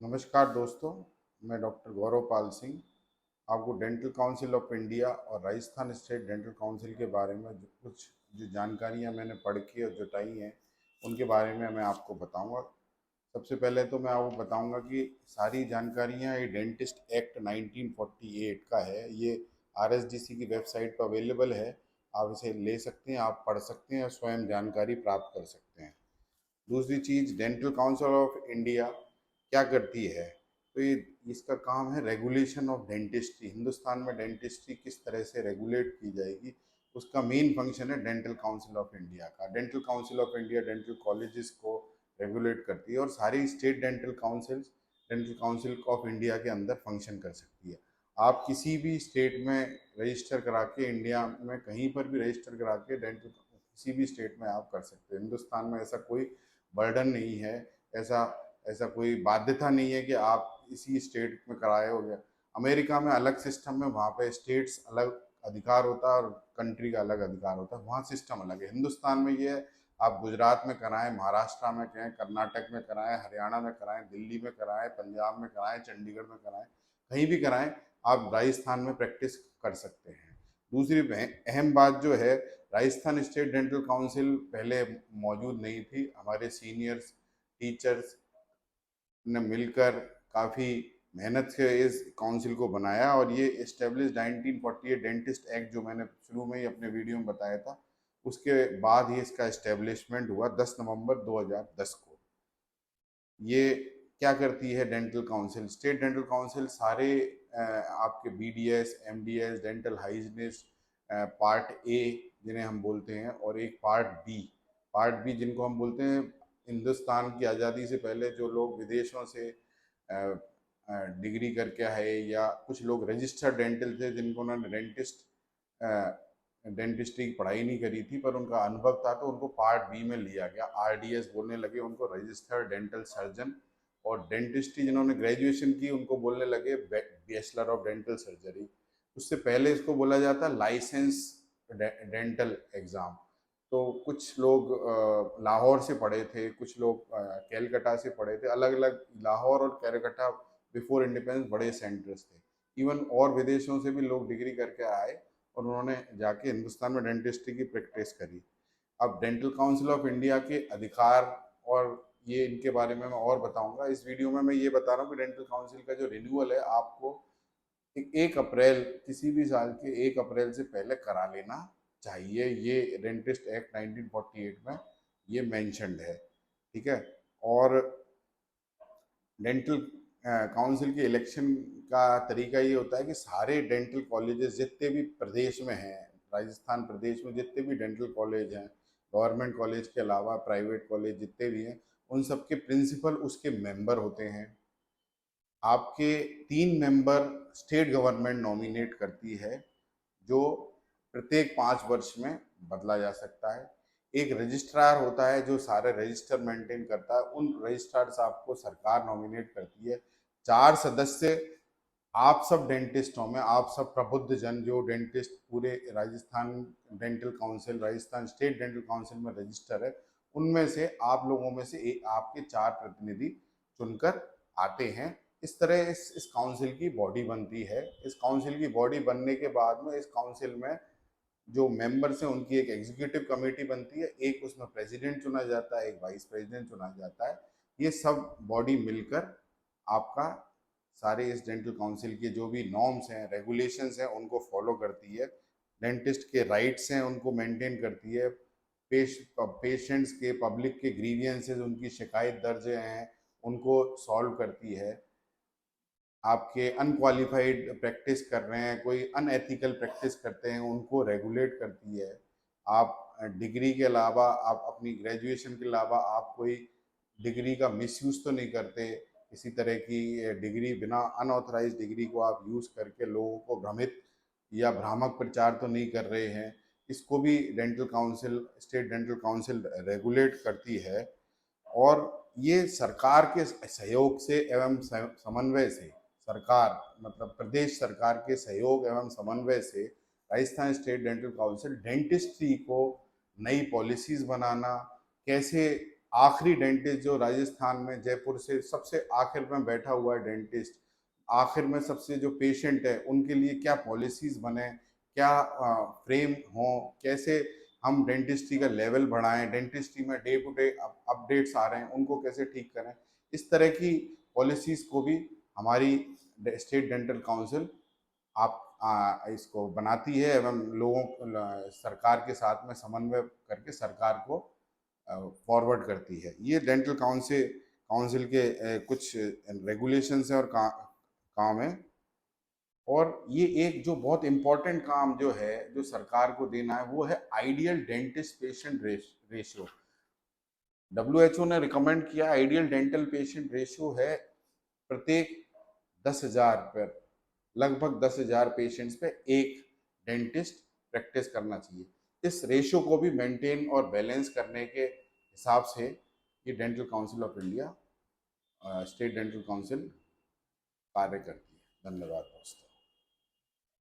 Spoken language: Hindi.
नमस्कार दोस्तों, मैं डॉक्टर गौरव पाल सिंह आपको डेंटल काउंसिल ऑफ इंडिया और राजस्थान स्टेट डेंटल काउंसिल के बारे में जो जानकारियां मैंने पढ़ के और जुटाई हैं उनके बारे में मैं आपको बताऊंगा। सबसे पहले तो मैं आपको बताऊंगा कि सारी जानकारियां ये डेंटिस्ट एक्ट 1948 का है। ये आरएसडीसी की वेबसाइट पर अवेलेबल है। आप इसे ले सकते हैं, आप पढ़ सकते हैं और स्वयं जानकारी प्राप्त कर सकते हैं। दूसरी चीज़, डेंटल काउंसिल ऑफ इंडिया क्या करती है? तो ये इसका काम है रेगुलेशन ऑफ डेंटिस्ट्री। हिंदुस्तान में डेंटिस्ट्री किस तरह से रेगुलेट की जाएगी, उसका मेन फंक्शन है डेंटल काउंसिल ऑफ इंडिया का। Dental council of India dental colleges को रेगुलेट करती है और सारी state dental council of India के अंदर फंक्शन कर सकती है। आप किसी भी स्टेट में रजिस्टर करा के, इंडिया में कहीं पर भी रजिस्टर करा के डेंटल किसी भी स्टेट में आप कर सकते हैं। हिंदुस्तान में ऐसा कोई बर्डन नहीं है, ऐसा ऐसा कोई बाध्यता नहीं है कि आप इसी स्टेट में कराए हो गया। अमेरिका में अलग सिस्टम है, वहाँ पे स्टेट्स अलग अधिकार होता है और कंट्री का अलग अधिकार होता है, वहाँ सिस्टम अलग है। हिंदुस्तान में ये है, आप गुजरात में कराएं, महाराष्ट्र में कराएं, कर्नाटक में कराएं, हरियाणा में कराएं, दिल्ली में कराएं, पंजाब में कराएं, चंडीगढ़ में कराएं, कहीं भी कराएं, आप राजस्थान में प्रैक्टिस कर सकते हैं। दूसरी अहम बात जो है, राजस्थान स्टेट डेंटल काउंसिल पहले मौजूद नहीं थी। हमारे सीनियर्स टीचर्स ने मिलकर काफ़ी मेहनत से इस काउंसिल को बनाया और ये इस्टेब्लिश 1948 डेंटिस्ट एक्ट, जो मैंने शुरू में ही अपने वीडियो में बताया था, उसके बाद ही इसका इस्टेब्लिशमेंट हुआ 10 नवंबर 2010 को। ये क्या करती है dental council? State dental council सारे आपके BDS, MDS, dental hygienist, part A जिन्हें हम बोलते हैं और एक पार्ट बी जिनको हम बोलते हैं, हिंदुस्तान की आज़ादी से पहले जो लोग विदेशों से डिग्री करके आए या कुछ लोग रजिस्टर्ड डेंटल थे जिनको उन्होंने डेंटिस्ट्री की पढ़ाई नहीं करी थी पर उनका अनुभव था, तो उनको पार्ट बी में लिया गया। आरडीएस बोलने लगे उनको, रजिस्टर्ड डेंटल सर्जन। और डेंटिस्ट्री जिन्होंने ग्रेजुएशन की उनको बोलने लगे बैचलर ऑफ डेंटल सर्जरी। उससे पहले इसको बोला जाता लाइसेंस डेंटल एग्ज़ाम। तो कुछ लोग लाहौर से पढ़े थे, कुछ लोग कैलकटा से पढ़े थे। अलग अलग लाहौर और कैलकटा बिफोर इंडिपेंडेंस बड़े सेंटर्स थे। इवन और विदेशों से भी लोग डिग्री करके आए और उन्होंने जाके हिंदुस्तान में डेंटिस्ट्री की प्रैक्टिस करी। अब डेंटल काउंसिल ऑफ इंडिया के अधिकार और ये इनके बारे में मैं और बताऊंगा। इस वीडियो में मैं ये बता रहा हूँ कि डेंटल काउंसिल का जो रिन्यूअल है, आपको 1 अप्रैल, किसी भी साल के 1 अप्रैल से पहले करा लेना चाहिए। ये डेंटिस्ट एक्ट 1948 में ये मेंशन्ड है, ठीक है। और डेंटल काउंसिल के इलेक्शन का तरीका ये होता है कि सारे डेंटल कॉलेजेस जितने भी प्रदेश में हैं, राजस्थान प्रदेश में जितने भी डेंटल कॉलेज हैं, गवर्नमेंट कॉलेज के अलावा प्राइवेट कॉलेज जितने भी हैं, उन सबके प्रिंसिपल उसके मेंबर होते हैं। आपके 3 मेंबर स्टेट गवर्नमेंट नॉमिनेट करती है, जो प्रत्येक 5 वर्ष में बदला जा सकता है। एक रजिस्ट्रार होता है जो सारे रजिस्टर मेंटेन करता है, उन रजिस्ट्रार साहब को सरकार नॉमिनेट करती है। 4 सदस्य आप सब डेंटिस्टों में, आप सब प्रबुद्ध जन जो डेंटिस्ट पूरे Rajasthan dental council, Rajasthan state dental council में रजिस्टर है, उनमें से आप लोगों में से एक आपके 4 प्रतिनिधि चुनकर आते हैं। इस तरह इस काउंसिल की बॉडी बनती है। इस काउंसिल की बॉडी बनने के बाद में इस काउंसिल में जो मेंबर्स हैं उनकी एक एग्जीक्यूटिव कमेटी बनती है, एक उसमें प्रेसिडेंट चुना जाता है, एक वाइस प्रेसिडेंट चुना जाता है। ये सब बॉडी मिलकर आपका सारे इस डेंटल काउंसिल के जो भी नॉर्म्स हैं, रेगुलेशंस हैं, उनको फॉलो करती है। डेंटिस्ट के राइट्स हैं उनको मेंटेन करती है। पेशेंट्स के, पब्लिक के ग्रीवियंसेस, उनकी शिकायत दर्ज हैं, उनको सॉल्व करती है। आपके अनक्वालिफाइड प्रैक्टिस कर रहे हैं, कोई अनएथिकल प्रैक्टिस करते हैं, उनको रेगुलेट करती है। आप डिग्री के अलावा, आप अपनी ग्रेजुएशन के अलावा आप कोई डिग्री का मिसयूज तो नहीं करते, किसी तरह की डिग्री, बिना अनऑथराइज डिग्री को आप यूज़ करके लोगों को भ्रमित या भ्रामक प्रचार तो नहीं कर रहे हैं। इसको भी dental council, state dental council regulate करती है। और ये सरकार के सहयोग से एवं समन्वय से, सरकार मतलब प्रदेश सरकार के सहयोग एवं समन्वय से Rajasthan state dental council dentistry को नई पॉलिसीज बनाना, कैसे आखिरी डेंटिस्ट जो राजस्थान में जयपुर से सबसे आखिर में बैठा हुआ है डेंटिस्ट, आखिर में सबसे जो पेशेंट है उनके लिए क्या पॉलिसीज बने, क्या फ्रेम हो, कैसे हम डेंटिस्ट्री का लेवल बढ़ाएं, डेंटिस्ट्री में डे टू डे अपडेट्स आ रहे हैं उनको कैसे ठीक करें, इस तरह की पॉलिसीज को भी हमारी स्टेट डेंटल काउंसिल आप इसको बनाती है एवं लोगों सरकार के साथ में समन्वय करके सरकार को फॉरवर्ड करती है। ये डेंटल काउंसिल काउंसिल के कुछ रेगुलेशंस हैं और काम है। और ये एक जो बहुत इम्पोर्टेंट काम जो है जो सरकार को देना है वो है ideal dentist patient ratio. WHO ने रिकमेंड किया आइडियल डेंटल पेशेंट रेशियो है प्रत्येक 10,000 पर, लगभग 10,000 पेशेंट्स पे एक डेंटिस्ट प्रैक्टिस करना चाहिए। इस रेशियो को भी मेंटेन और बैलेंस करने के हिसाब से ये dental council of India, state dental council कार्य करती है। धन्यवाद दोस्तों।